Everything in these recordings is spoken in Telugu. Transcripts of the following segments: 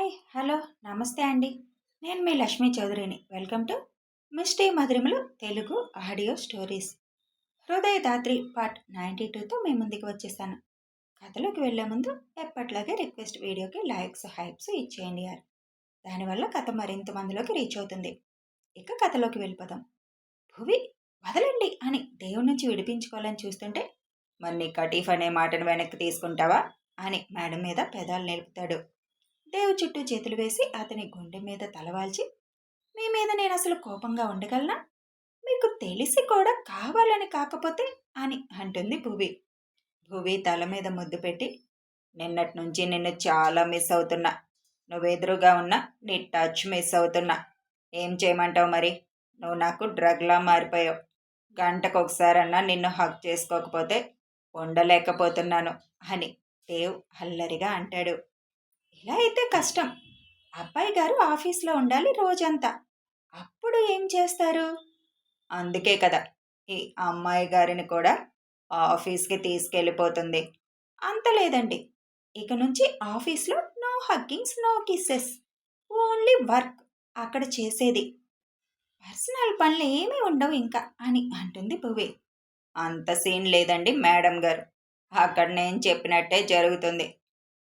హాయ్ హలో నమస్తే అండి. నేను మీ లక్ష్మీ చౌదరిని. వెల్కమ్ టు మిస్టీ మధురిమలు Telugu audio stories. Hrudayadatri part 92తో మీ ముందుకు వచ్చేసాను. కథలోకి వెళ్లే ముందు ఎప్పట్లాగే రిక్వెస్ట్ వీడియోకి లైక్స్ హైప్స్ ఇచ్చేయండి యార్. దానివల్ల కథ మరింత మందిలోకి రీచ్ అవుతుంది. ఇక కథలోకి వెళ్ళిపోదాం. భువి వదలండి అని దేవుడి నుంచి విడిపించుకోవాలని చూస్తుంటే, మరి నీ కటీఫ్ అనే మాటను వెనక్కి తీసుకుంటావా అని మేడం మీద పెదాలు నిలుపుతాడు. దేవు చుట్టూ చేతులు వేసి అతని గుండె మీద తలవాల్చి, మీ మీద నేను అసలు కోపంగా ఉండగలనా? మీకు తెలిసి కూడా కావాలని కాకపోతే అని అంటుంది భువి. భువి తల మీద ముద్దు పెట్టి, నిన్నటి నుంచి నిన్ను చాలా మిస్ అవుతున్నా. నువ్వెదురుగా ఉన్నా నీ టచ్ మిస్ అవుతున్నా. ఏం చేయమంటావు మరి? నువ్వు నాకు డ్రగ్లా మారిపోయావు. గంటకొకసారన్నా నిన్ను హక్ చేసుకోకపోతే ఉండలేకపోతున్నాను అని దేవ్ అల్లరిగా అంటాడు. ఇలా అయితే కష్టం. అబ్బాయి గారు ఆఫీస్లో ఉండాలి రోజంతా. అప్పుడు ఏం చేస్తారు? అందుకే కదా ఈ అమ్మాయి గారిని కూడా ఆఫీస్కి తీసుకెళ్ళిపోతుంది. అంత లేదండి, ఇక నుంచి ఆఫీస్లో no huggings no kisses, only work అక్కడ చేసేది. పర్సనల్ పనులు ఏమీ ఉండవు ఇంకా అని అంటుంది భువి. అంత సీన్ లేదండి మేడం గారు, అక్కడ నేను చెప్పినట్టే జరుగుతుంది.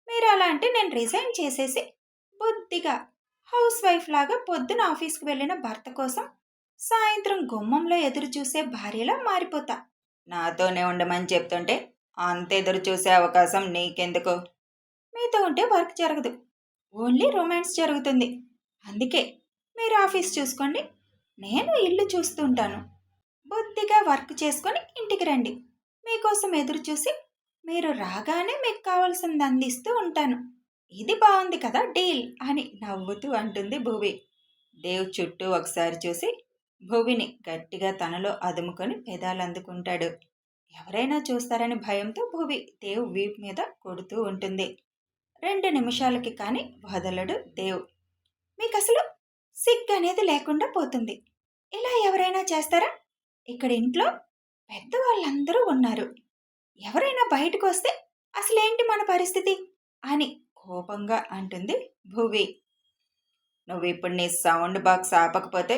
మీరు అలా అంటే నేను రిజైన్ చేసేసి బుద్ధిగా హౌస్ వైఫ్ లాగా పొద్దున ఆఫీస్కి వెళ్ళిన భర్త కోసం సాయంత్రం గుమ్మంలో ఎదురు చూసే భార్యలా మారిపోతా. నాతోనే ఉండమని చెప్తుంటే అంత ఎదురు చూసే అవకాశం నీకెందుకు? మీతో ఉంటే వర్క్ జరగదు, ఓన్లీ రొమాన్స్ జరుగుతుంది. అందుకే మీరు ఆఫీస్ చూసుకోండి, నేను ఇల్లు చూస్తుంటాను. బుద్ధిగా వర్క్ చేసుకొని ఇంటికి రండి. మీకోసం ఎదురు చూసి మీరు రాగానే మీకు కావాల్సింది అందిస్తూ ఉంటాను. ఇది బాగుంది కదా డీల్ అని నవ్వుతూ అంటుంది భువి. దేవ్ చుట్టూ ఒకసారి చూసి భువిని గట్టిగా తనలో అదుముకొని పెదాలు అందుకుంటాడు. ఎవరైనా చూస్తారని భయంతో భువి దేవ్ వీప్ మీద కొడుతూ ఉంటుంది. 2 నిమిషాలకి కానీ వదలడు దేవ్. మీకు అసలు సిగ్గు అనేది లేకుండా పోతుంది. ఇలా ఎవరైనా చేస్తారా? ఇక్కడ ఇంట్లో పెద్దవాళ్ళందరూ ఉన్నారు. ఎవరైనా బయటకు వస్తే అసలేంటి మన పరిస్థితి అని కోపంగా అంటుంది భువి. నువ్వు ఇప్పుడు నీ సౌండ్ బాక్స్ ఆపకపోతే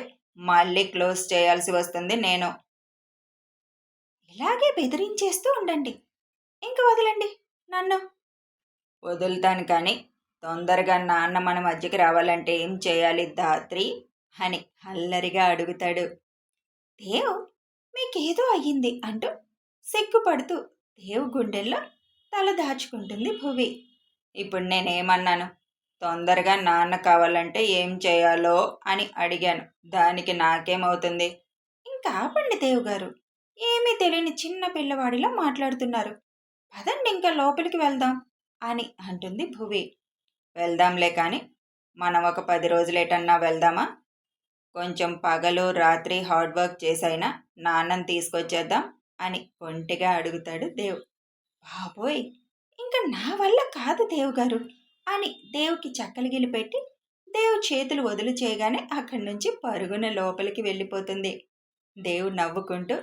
మళ్ళీ క్లోజ్ చేయాల్సి వస్తుంది నేను. ఇలాగే బెదిరించేస్తూ ఉండండి, ఇంక వదలండి నన్ను. వదులుతాను కానీ తొందరగా నాన్న మన మధ్యకి రావాలంటే ఏం చేయాలి ధాత్రి అని అల్లరిగా అడుగుతాడు. దేవ్ మీకేదో అయ్యింది అంటూ సిగ్గుపడుతూ దేవ్ గుండెల్లో తల దాచుకుంటుంది భువి. ఇప్పుడు నేనేమన్నాను? తొందరగా నాన్న కావాలంటే ఏం చేయాలో అని అడిగాను. దానికి నాకేమవుతుంది? ఇంకా ఆపండి దేవ్ గారు, ఏమీ తెలియని చిన్న పిల్లవాడిలా మాట్లాడుతున్నారు. పదండి ఇంకా లోపలికి వెళ్దాం అని అంటుంది భువి. వెళ్దాంలే కానీ మనం ఒక 10 రోజులేటన్నా వెళ్దామా? కొంచెం పగలు రాత్రి హార్డ్ వర్క్ చేసైనా నాన్నని తీసుకొచ్చేద్దాం అని ఒంటిగా అడుగుతాడు దేవ్. బాబోయ్, ఇంకా నా వల్ల కాదు దేవ్ గారు అని దేవుకి చక్కలిగిలి పెట్టి దేవ్ చేతులు వదులు చేయగానే అక్కడి నుంచి పరుగున లోపలికి వెళ్ళిపోతుంది. దేవ్ నవ్వుకుంటూ,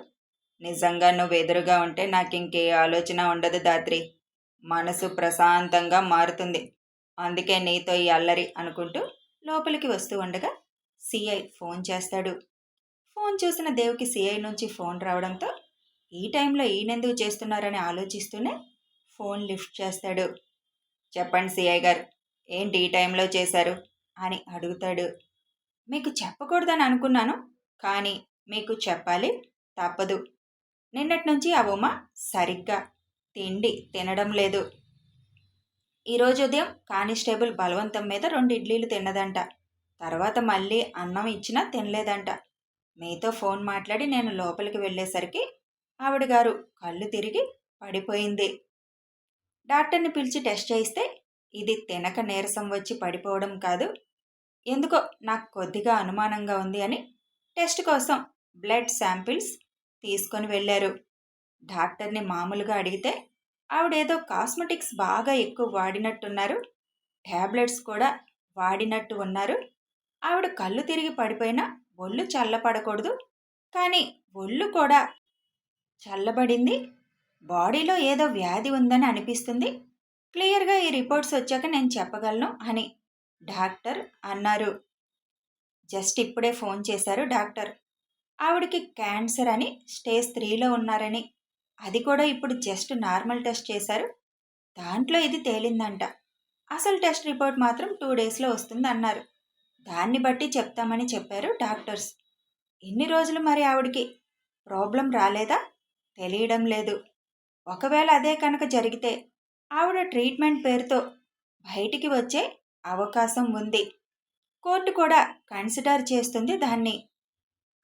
నిజంగా నువ్వు ఎదురుగా ఉంటే నాకు ఇంకే ఆలోచన ఉండదు ధాత్రి. మనసు ప్రశాంతంగా మారుతుంది. అందుకే నీతో ఈ అల్లరి అనుకుంటూ లోపలికి వస్తూ ఉండగా సిఐ ఫోన్ చేస్తాడు. ఫోన్ చూసిన దేవుకి సిఐ నుంచి ఫోన్ రావడంతో ఈ టైంలో ఈయనెందుకు చేస్తున్నారని ఆలోచిస్తూనే ఫోన్ లిఫ్ట్ చేస్తాడు. చెప్పండి సిఐ గారు, ఏంటి ఈ టైంలో చేశారు అని అడుగుతాడు. మీకు చెప్పకూడదని అనుకున్నాను, కానీ మీకు చెప్పాలి, తప్పదు. నిన్నటి నుంచి ఆ ఉమ సరిగ్గా తిండి తినడం లేదు. ఈరోజు ఉదయం కానిస్టేబుల్ బలవంతం మీద 2 ఇడ్లీలు తిన్నదంట. తర్వాత మళ్ళీ అన్నం ఇచ్చినా తినలేదంట. మీతో ఫోన్ మాట్లాడి నేను లోపలికి వెళ్ళేసరికి ఆవిడ గారు కళ్ళు తిరిగి పడిపోయింది. డాక్టర్ని పిలిచి టెస్ట్ చేయిస్తే ఇది తినక నీరసం వచ్చి పడిపోవడం కాదు, ఎందుకో నాకు కొద్దిగా అనుమానంగా ఉంది అని టెస్ట్ కోసం బ్లడ్ శాంపిల్స్ తీసుకొని వెళ్ళారు. డాక్టర్ని మామూలుగా అడిగితే ఆవిడేదో కాస్మెటిక్స్ బాగా ఎక్కువ వాడినట్టున్నారు, ట్యాబ్లెట్స్ కూడా వాడినట్టు ఉన్నారు. ఆవిడ కళ్ళు తిరిగి పడిపోయినా ఒళ్ళు చల్లపడకూడదు, కానీ ఒళ్ళు కూడా చల్లబడింది. బాడీలో ఏదో వ్యాధి ఉందని అనిపిస్తుంది. క్లియర్గా ఈ రిపోర్ట్స్ వచ్చాక నేను చెప్పగలను అని డాక్టర్ అన్నారు. జస్ట్ ఇప్పుడే ఫోన్ చేశారు డాక్టర్. ఆవిడకి క్యాన్సర్ అని స్టేజ్ 3లో ఉన్నారని. అది కూడా ఇప్పుడు జస్ట్ నార్మల్ టెస్ట్ చేశారు. దాంట్లో ఇది తేలిందంట. అసలు టెస్ట్ రిపోర్ట్ మాత్రం 2 డేస్లో వస్తుంది అన్నారు. దాన్ని బట్టి చెప్తామని చెప్పారు డాక్టర్స్. ఇన్ని రోజులు మరి ఆవిడకి ప్రాబ్లం రాలేదా? తెలియడం లేదు. ఒకవేళ అదే కనుక జరిగితే ఆవిడ ట్రీట్మెంట్ పేరుతో బయటికి వచ్చే అవకాశం ఉంది. కోర్టు కూడా కన్సిడర్ చేస్తుంది దాన్ని.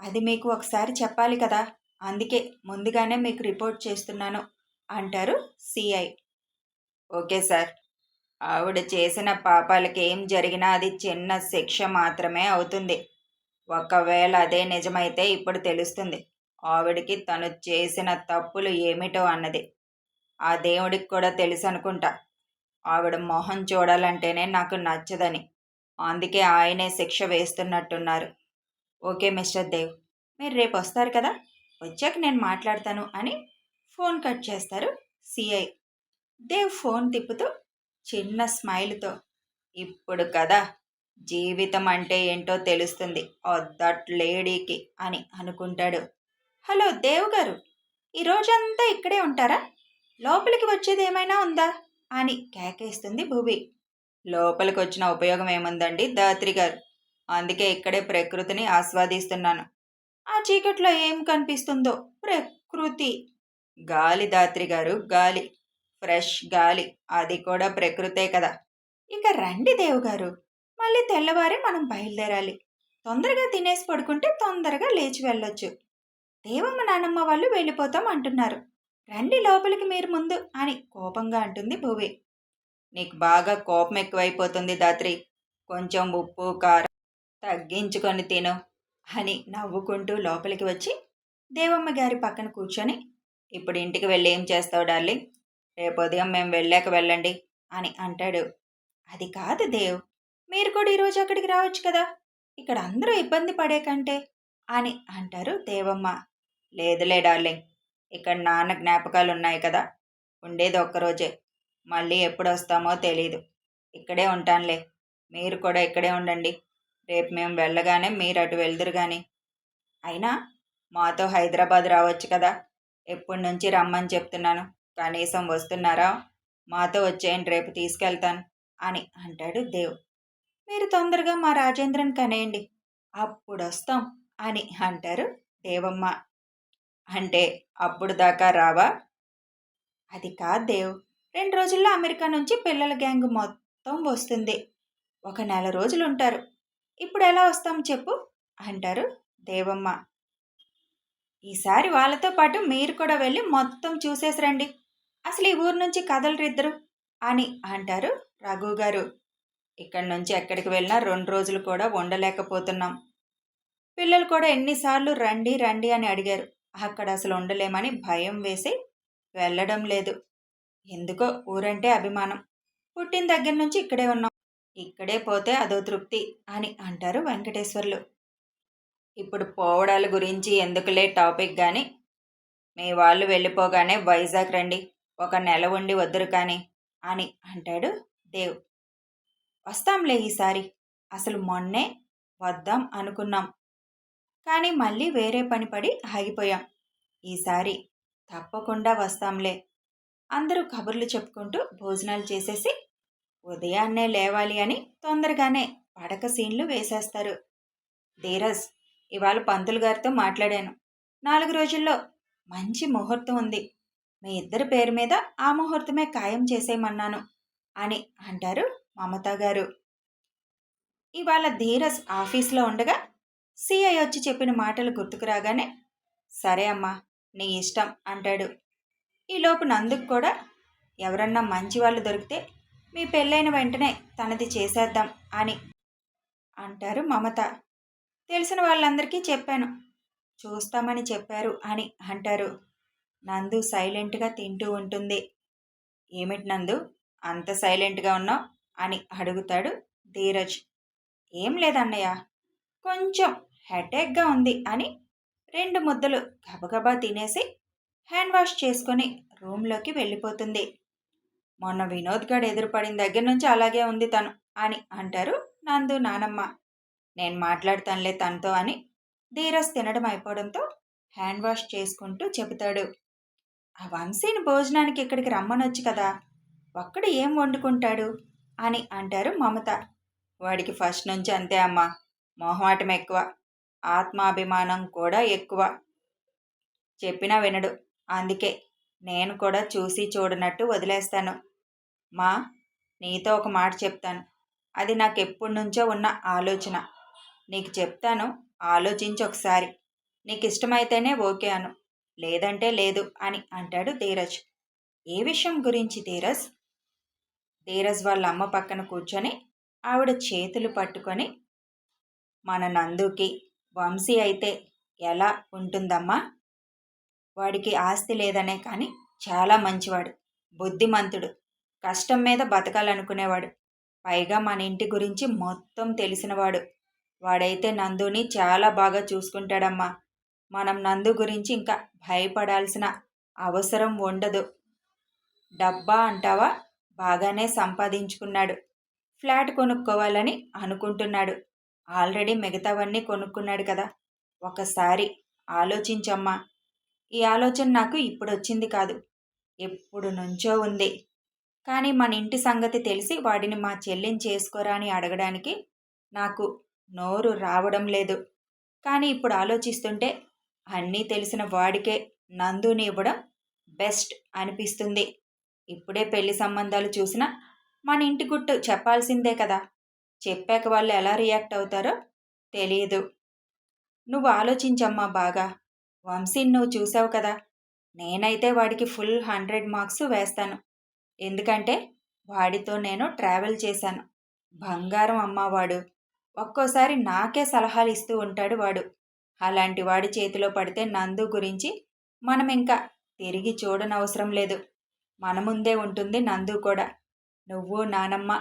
అది మీకు ఒకసారి చెప్పాలి కదా, అందుకే ముందుగానే మీకు రిపోర్ట్ చేస్తున్నాను అంటారు సిఐ. ఓకే సార్, ఆవిడ చేసిన పాపాలకి ఏం జరిగినా అది చిన్న శిక్ష మాత్రమే అవుతుంది. ఒకవేళ అదే నిజమైతే ఇప్పుడు తెలుస్తుంది ఆవిడికి తను చేసిన తప్పులు ఏమిటో అన్నది. ఆ దేవుడికి కూడా తెలుసు అనుకుంటా. ఆవిడ మొహం చూడాలంటేనే నాకు నచ్చదని. అందుకే ఆయనే శిక్ష వేస్తున్నట్టున్నారు. ఓకే మిస్టర్ దేవ్, మీరు రేపు వస్తారు కదా, వచ్చాక నేను మాట్లాడతాను అని ఫోన్ కట్ చేస్తారు సిఐ. దేవ్ ఫోన్ తిప్పుతూ చిన్న స్మైల్తో, ఇప్పుడు కదా జీవితం అంటే ఏంటో తెలుస్తుంది దట్ లేడీకి అని అనుకుంటాడు. హలో దేవ్ గారు, ఈ రోజంతా ఇక్కడే ఉంటారా? లోపలికి వచ్చేది ఏమైనా ఉందా అని కేకేస్తుంది భువి. లోపలికి వచ్చిన ఉపయోగం ఏముందండి దాత్రి గారు, అందుకే ఇక్కడే ప్రకృతిని ఆస్వాదిస్తున్నాను. ఆ చీకట్లో ఏం కనిపిస్తుందో ప్రకృతి. గాలి దాత్రి గారు, గాలి, ఫ్రెష్ గాలి, అది కూడా ప్రకృతే కదా. ఇక రండి దేవ్ గారు, మళ్ళీ తెల్లవారే మనం బయలుదేరాలి. తొందరగా తినేసి పడుకుంటే తొందరగా లేచి వెళ్ళొచ్చు. దేవమ్మ నానమ్మ వాళ్ళు వెళ్ళిపోతాం అంటున్నారు. రండి లోపలికి మీరు ముందు అని కోపంగా అంటుంది భువి. నీకు బాగా కోపం ఎక్కువైపోతుంది దాత్రి, కొంచెం ఉప్పు కారం తగ్గించుకొని తిను అని నవ్వుకుంటూ లోపలికి వచ్చి దేవమ్మ గారి పక్కన కూర్చొని, ఇప్పుడు ఇంటికి వెళ్ళి ఏం చేస్తావు డార్లింగ్? రేపు ఉదయం మేము వెళ్ళాక వెళ్ళండి అని అంటాడు. అది కాదు దేవ్, మీరు కూడా ఈరోజు అక్కడికి రావచ్చు కదా, ఇక్కడ అందరూ ఇబ్బంది పడే కంటే అని అంటారు దేవమ్మ. లేదులే డార్లింగ్, ఇక్కడ నాన్న జ్ఞాపకాలు ఉన్నాయి కదా, ఉండేది ఒక్కరోజే, మళ్ళీ ఎప్పుడు వస్తామో తెలీదు. ఇక్కడే ఉంటానులే, మీరు కూడా ఇక్కడే ఉండండి. రేపు మేము వెళ్ళగానే మీరు అటు వెళ్దురు కానీ. అయినా మాతో హైదరాబాద్ రావచ్చు కదా, ఎప్పటి నుంచి రమ్మని చెప్తున్నాను, కనీసం వస్తున్నారా? మాతో వచ్చేయండి, రేపు తీసుకెళ్తాను అని అంటాడు దేవ్. మీరు తొందరగా మా రాజేంద్రన్ కనేయండి, అప్పుడు వస్తాం అని అంటారు దేవమ్మ. అంటే అప్పుడు దాకా రావా? అది కాదు దేవ్, 2 రోజుల్లో అమెరికా నుంచి పిల్లల గ్యాంగ్ మొత్తం వస్తుంది. ఒక నెల రోజులు ఉంటారు. ఇప్పుడు ఎలా వస్తాం చెప్పు అంటారు దేవమ్మ. ఈసారి వాళ్ళతో పాటు మీరు కూడా వెళ్ళి మొత్తం చూసేసి రండి, అసలు ఈ ఊరు నుంచి కదలరిద్దరు అని అంటారు రఘు గారు. ఇక్కడి నుంచి ఎక్కడికి వెళ్ళినా 2 రోజులు కూడా ఉండలేకపోతున్నాం. పిల్లలు కూడా ఎన్నిసార్లు రండి రండి అని అడిగారు. అక్కడ అసలు ఉండలేమని భయం వేసి వెళ్ళడం లేదు. ఎందుకో ఊరంటే అభిమానం. పుట్టిన దగ్గర నుంచి ఇక్కడే ఉన్నాం, ఇక్కడే పోతే అదో తృప్తి అని అంటారు వెంకటేశ్వర్లు. ఇప్పుడు పోవడాల గురించి ఎందుకులే టాపిక్ కానీ, మీ వాళ్ళు వెళ్ళిపోగానే వైజాగ్ రండి, ఒక నెల ఉండి వద్దురు కానీ అని అంటాడు దేవ్. వస్తాంలే ఈసారి, అసలు మొన్నే వద్దాం అనుకున్నాం కానీ మళ్ళీ వేరే పని పడి ఆగిపోయాం. ఈసారి తప్పకుండా వస్తాంలే. అందరూ కబుర్లు చెప్పుకుంటూ భోజనాలు చేసేసి ఉదయాన్నే లేవాలి అని తొందరగానే పడక సీన్లు వేసేస్తారు. ధీరజ్, ఇవాళ పంతులు గారితో మాట్లాడాను. 4 రోజుల్లో మంచి ముహూర్తం ఉంది. మీ ఇద్దరి పేరు మీద ఆ ముహూర్తమే ఖాయం చేసేయమన్నాను అని అంటారు మమతా గారు. ఇవాళ ధీరజ్ ఆఫీస్లో ఉండగా సిఐ వచ్చి చెప్పిన మాటలు గుర్తుకు రాగానే, సరే అమ్మా నీ ఇష్టం అంటాడు. ఈలోపు నందుకు కూడా ఎవరన్నా మంచి వాళ్ళు దొరికితే మీ పెళ్ళైన వెంటనే తనది చేసేద్దాం అని అంటారు మమత. తెలిసిన వాళ్ళందరికీ చెప్పాను, చూస్తామని చెప్పారు అని అంటారు. నందు సైలెంట్గా తింటూ ఉంటుంది. ఏమిటి నందు అంత సైలెంట్గా ఉన్నావు అని అడుగుతాడు ధీరజ్. ఏం లేదన్నయ్య, కొంచెం హెడేక్గా ఉంది అని 2 ముద్దలు గబగబా తినేసి హ్యాండ్ వాష్ చేసుకొని రూమ్లోకి వెళ్ళిపోతుంది. మొన్న వినోద్ గడ్ ఎదురుపడిన దగ్గర నుంచి అలాగే ఉంది తను అని అంటారు నందు నానమ్మ నేను మాట్లాడతానులే తనతో అని ధీరజ్ తినడం అయిపోవడంతో హ్యాండ్ వాష్ చేసుకుంటూ చెబుతాడు. ఆ వంశీని భోజనానికి ఇక్కడికి రమ్మనొచ్చు కదా, ఒక్కడు ఏం వండుకుంటాడు అని అంటారు మమత. వాడికి ఫస్ట్ నుంచి అంతే అమ్మా, మొహమాటం ఎక్కువ, ఆత్మాభిమానం కూడా ఎక్కువ, చెప్పినా వినడు. అందుకే నేను కూడా చూసి చూడనట్టు వదిలేస్తాను. మా నీతో ఒక మాట చెప్తాను, అది నాకు ఎప్పటి నుంచో ఉన్న ఆలోచన. నీకు చెప్తాను, ఆలోచించి ఒకసారి. నీకు ఇష్టమైతేనే ఓకే అను, లేదంటే లేదు అని అంటాడు ధీరజ్. ఏ విషయం గురించి ధీరజ్? ధీరజ్ వాళ్ళ అమ్మ పక్కన కూర్చొని ఆవిడ చేతులు పట్టుకొని, మన నందుకి వంశీ అయితే ఎలా ఉంటుందమ్మా? వాడికి ఆస్తి లేదనే కానీ చాలా మంచివాడు, బుద్ధిమంతుడు, కష్టం మీద బతకాలనుకునేవాడు, పైగా మన ఇంటి గురించి మొత్తం తెలిసినవాడు. వాడైతే నందుని చాలా బాగా చూసుకుంటాడమ్మా. మనం నందు గురించి ఇంకా భయపడాల్సిన అవసరం ఉండదు. డబ్బా అంటావా, బాగానే సంపాదించుకున్నాడు. ఫ్లాట్ కొనుక్కోవాలని అనుకుంటున్నాడు. ఆల్రెడీ మిగతావన్నీ కొనుక్కున్నాడు కదా. ఒకసారి ఆలోచించమ్మా. ఈ ఆలోచన నాకు ఇప్పుడు వచ్చింది కాదు, ఎప్పుడు నుంచో ఉంది. కానీ మన ఇంటి సంగతి తెలిసి వాడిని మా చెల్లిని చేసుకోరా అని అడగడానికి నాకు నోరు రావడం లేదు. కానీ ఇప్పుడు ఆలోచిస్తుంటే అన్నీ తెలిసిన వాడికే నందుని ఇవ్వడం బెస్ట్ అనిపిస్తుంది. ఇప్పుడే పెళ్లి సంబంధాలు చూసినా మన ఇంటి గుట్టు చెప్పాల్సిందే కదా. చెప్పాక వాళ్ళు ఎలా రియాక్ట్ అవుతారో తెలియదు. నువ్వు ఆలోచించమ్మా బాగా. వంశీని నువ్వు చూసావు కదా. నేనైతే వాడికి ఫుల్ 100 మార్క్స్ వేస్తాను. ఎందుకంటే వాడితో నేను ట్రావెల్ చేశాను. బంగారం అమ్మా వాడు. ఒక్కోసారి నాకే సలహాలు ఇస్తూ ఉంటాడు వాడు. అలాంటి వాడి చేతిలో పడితే నందు గురించి మనం ఇంకా తిరిగి చూడనవసరం లేదు. మన ముందే ఉంటుంది నందు కూడా. నువ్వు నానమ్మ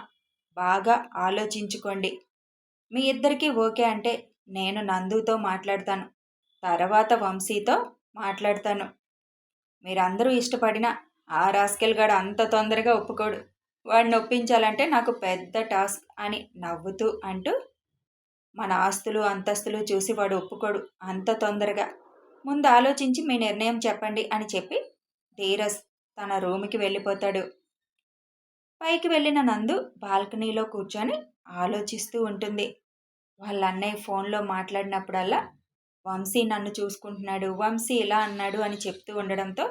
బాగా ఆలోచించుకోండి. మీ ఇద్దరికీ ఓకే అంటే నేను నందుతో మాట్లాడతాను, తర్వాత వంశీతో మాట్లాడతాను. మీరందరూ ఇష్టపడిన ఆ రాస్కెల్ గాడు అంత తొందరగా ఒప్పుకోడు. వాడిని ఒప్పించాలంటే నాకు పెద్ద టాస్క్ అని నవ్వుతూ అంటూ, మన ఆస్తులు అంతస్తులు చూసి వాడు ఒప్పుకోడు అంత తొందరగా. ముందు ఆలోచించి మీ నిర్ణయం చెప్పండి అని చెప్పి ధీరజ్ తన రూమ్కి వెళ్ళిపోతాడు. పైకి వెళ్ళిన నందు బాల్కనీలో కూర్చొని ఆలోచిస్తూ ఉంటుంది. వాళ్ళ అన్నయ్య ఫోన్లో మాట్లాడినప్పుడల్లా వంశీ నన్ను చూసుకుంటున్నాడు, వంశీ ఇలా అన్నాడు అని చెప్తూ ఉండడంతో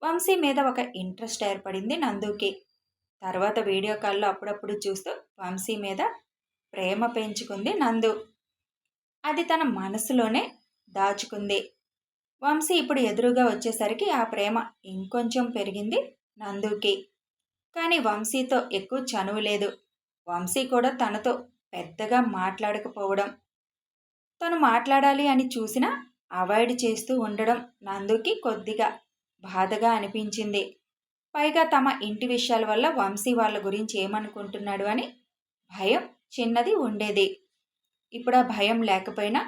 వంశీ మీద ఒక ఇంట్రెస్ట్ ఏర్పడింది నందుకి. తర్వాత వీడియో కాల్లో అప్పుడప్పుడు చూస్తూ వంశీ మీద ప్రేమ పెంచుకుంది నందు. అది తన మనసులోనే దాచుకుంది. వంశీ ఇప్పుడు ఎదురుగా వచ్చేసరికి ఆ ప్రేమ ఇంకొంచెం పెరిగింది నందుకి. కానీ వంశీతో ఎక్కువ చనువు లేదు. వంశీ కూడా తనతో పెద్దగా మాట్లాడకపోవడం, తను మాట్లాడాలి అని చూసినా అవాయిడ్ చేస్తూ ఉండడం నందుకి కొద్దిగా బాధగా అనిపించింది. పైగా తమ ఇంటి విషయాల వల్ల వంశీ వాళ్ళ గురించి ఏమనుకుంటున్నాడు అని భయం చిన్నది ఉండేది. ఇప్పుడు ఆ భయం లేకపోయినా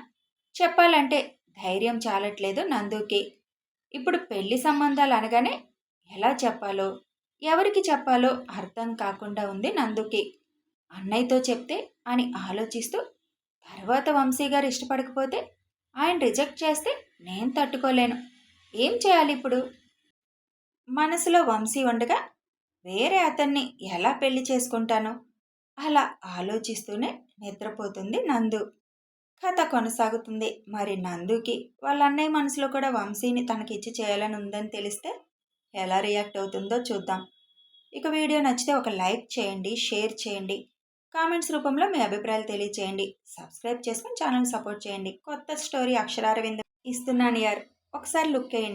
చెప్పాలంటే ధైర్యం చాలట్లేదు నందుకి. ఇప్పుడు పెళ్లి సంబంధాలు అనగానే ఎలా చెప్పాలో, ఎవరికి చెప్పాలో అర్థం కాకుండా ఉంది నందుకి. అన్నయ్యతో చెప్తే అని ఆలోచిస్తూ, తర్వాత వంశీ గారు ఇష్టపడకపోతే, ఆయన రిజెక్ట్ చేస్తే నేను తట్టుకోలేను, ఏం చేయాలి ఇప్పుడు? మనసులో వంశీ ఉండగా వేరే అతన్ని ఎలా పెళ్లి చేసుకుంటాను? అలా ఆలోచిస్తూనే నిద్రపోతుంది నందు. కథ కొనసాగుతుంది. మరి నందుకి వాళ్ళ అన్నయ్య మనసులో కూడా వంశీని తనకిచ్చి చేయాలని ఉందని తెలిస్తే ఎలా రియాక్ట్ అవుతుందో చూద్దాం. ఇక వీడియో నచ్చితే ఒక లైక్ చేయండి, షేర్ చేయండి, కామెంట్స్ రూపంలో మీ అభిప్రాయాలు తెలియచేయండి. సబ్స్క్రైబ్ చేసుకుని ఛానల్ సపోర్ట్ చేయండి. కొత్త స్టోరీ అక్షరారవింద్ ఇస్తున్నాను యార్, ఒకసారి లుక్ వేయండి.